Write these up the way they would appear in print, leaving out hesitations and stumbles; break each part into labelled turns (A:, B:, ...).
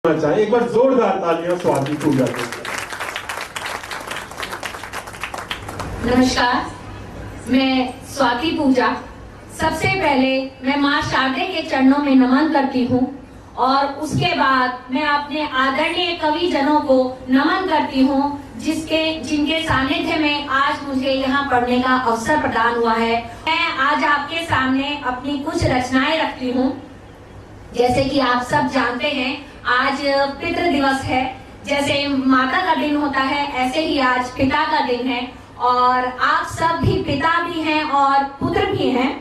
A: चाहिए। एक बार जोरदार तालियां स्वाति पूजा के।
B: नमस्कार, मैं स्वाति पूजा। सबसे पहले मैं माँ शारदे के चरणों में नमन करती हूँ और उसके बाद मैं अपने आदरणीय कवि जनों को नमन करती हूँ जिनके सानिध्य में आज मुझे यहाँ पढ़ने का अवसर प्रदान हुआ है। मैं आज आपके सामने अपनी कुछ रचनाएं रखती हूँ। जैसे कि आप सब जानते हैं, आज पितृ दिवस है। जैसे माता का दिन होता है, ऐसे ही आज पिता का दिन है और आप सब भी पिता भी हैं और पुत्र भी हैं।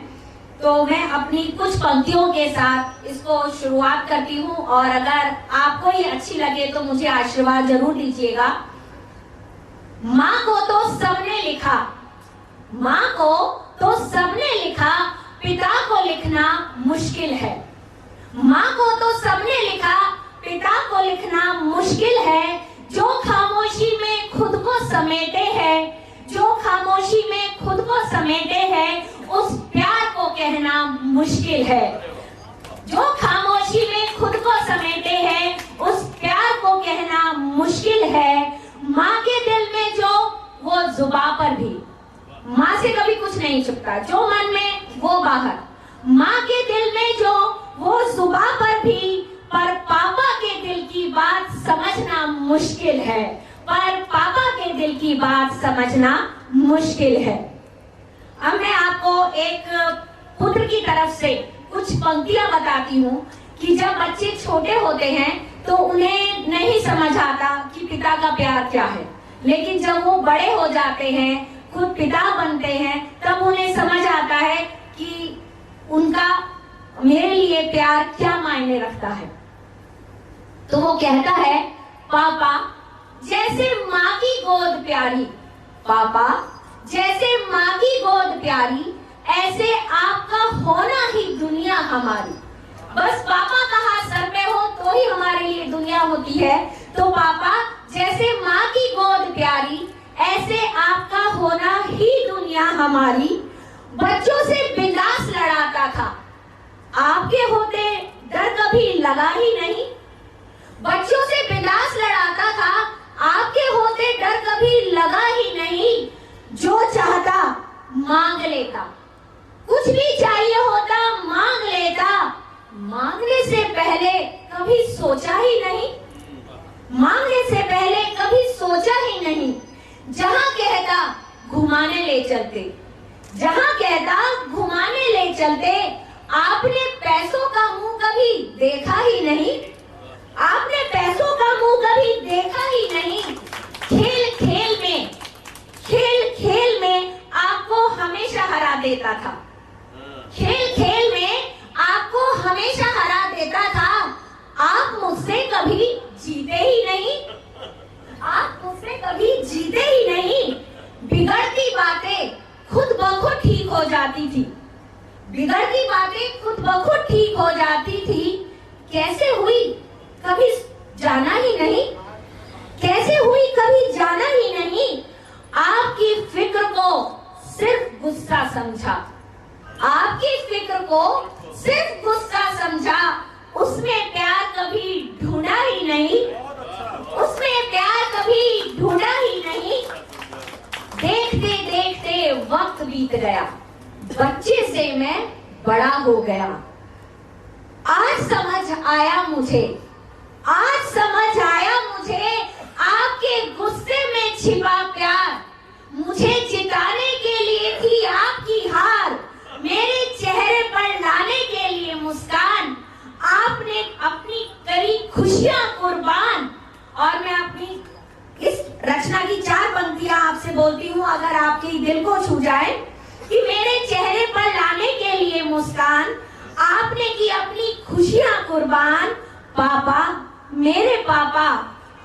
B: तो मैं अपनी कुछ पंक्तियों के साथ इसको शुरुआत करती हूँ और अगर आपको ये अच्छी लगे तो मुझे आशीर्वाद जरूर दीजिएगा। माँ को तो सबने लिखा, माँ को तो सबने लिखा, पिता को लिखना मुश्किल है। माँ को तो सबने लिखा, पिता को लिखना मुश्किल है। जो खामोशी में खुद को समेटे है, जो खामोशी में खुद को समेटे है, उस प्यार को कहना मुश्किल है। जो खामोशी में खुद को समेटे है, उस प्यार को कहना मुश्किल है। माँ के दिल में जो, वो जुबां पर भी। माँ से कभी कुछ नहीं छुपता, जो मन में वो बाहर। माँ के दिल में जो, वो जुबां पर भी। पर पापा के दिल की बात समझना मुश्किल है, पर पापा के दिल की बात समझना मुश्किल है। अब मैं आपको एक पुत्र की तरफ से कुछ पंक्तियां बताती हूँ कि जब बच्चे छोटे होते हैं तो उन्हें नहीं समझ आता कि पिता का प्यार क्या है, लेकिन जब वो बड़े हो जाते हैं, खुद पिता बनते हैं, तब उन्हें समझ आता है कि उनका मेरे लिए प्यार क्या मायने रखता है। तो वो कहता है, पापा जैसे माँ की गोद प्यारी, पापा जैसे माँ की गोद प्यारी, ऐसे आपका होना ही दुनिया हमारी। बस पापा का हाथ सर पे हो तो ही हमारे लिए दुनिया होती है। तो पापा जैसे माँ की गोद प्यारी, ऐसे आपका होना ही दुनिया हमारी। बच्चों से बिंदास लड़ाता था, आपके होते डर कभी लगा ही नहीं। बच्चों से बिंदास लड़ाता था, आपके होते डर कभी लगा ही नहीं। जो चाहता मांग लेता, कुछ भी चाहिए होता मांग लेता। मांगने से पहले कभी सोचा ही नहीं, मांगने से पहले कभी सोचा ही नहीं। जहां कहता घुमाने ले चलते, जहां कहता घुमाने ले चलते। आपने पैसों का मुंह कभी देखा ही नहीं, आपने पैसों का मुंह कभी देखा ही नहीं। खेल खेल में, खेल खेल में आपको हमेशा हरा देता था, खेल खेल में आपको हमेशा हरा देता था। आप मुझसे कभी जीते ही नहीं, आप मुझसे कभी जीते ही नहीं। बिगड़ती बातें खुद ब खुद ठीक हो जाती थी, बिगड़ती बातें खुद ब खुद ठीक हो जाती थी। कैसे हुई कभी जाना ही नहीं, कैसे हुई कभी जाना ही नहीं। आपकी फिक्र को सिर्फ गुस्सा समझा, आपकी फिक्र को सिर्फ गुस्सा समझा। उसमें प्यार कभी ढूंढा ही नहीं, उसमें प्यार कभी ढूंढा ही नहीं। देखते देखते वक्त बीत गया, बच्चे से मैं बड़ा हो गया। आज समझ आया मुझे, आज समझ आया मुझे, आपके गुस्से में छिपा प्यार। मुझे जिताने के लिए थी आपकी हार, मेरे चेहरे पर लाने के लिए मुस्कान। आपने अपनी करी खुशियां कुर्बान। और मैं अपनी इस रचना की 4 पंक्तियां आपसे बोलती हूँ, अगर आपके दिल को छू जाए। कि मेरे चेहरे पर लाने के लिए मुस्कान, आपने की अपनी खुशियां कुर्बान। पापा मेरे पापा,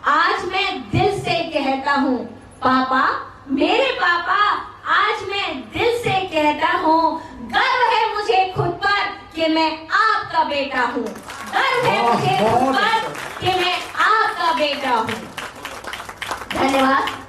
B: आज मैं दिल से कहता हूँ, पापा मेरे पापा, आज मैं दिल से कहता हूँ। गर्व है मुझे खुद पर कि मैं आपका बेटा हूँ, गर्व है मुझे खुद पर कि मैं आपका बेटा हूँ। धन्यवाद।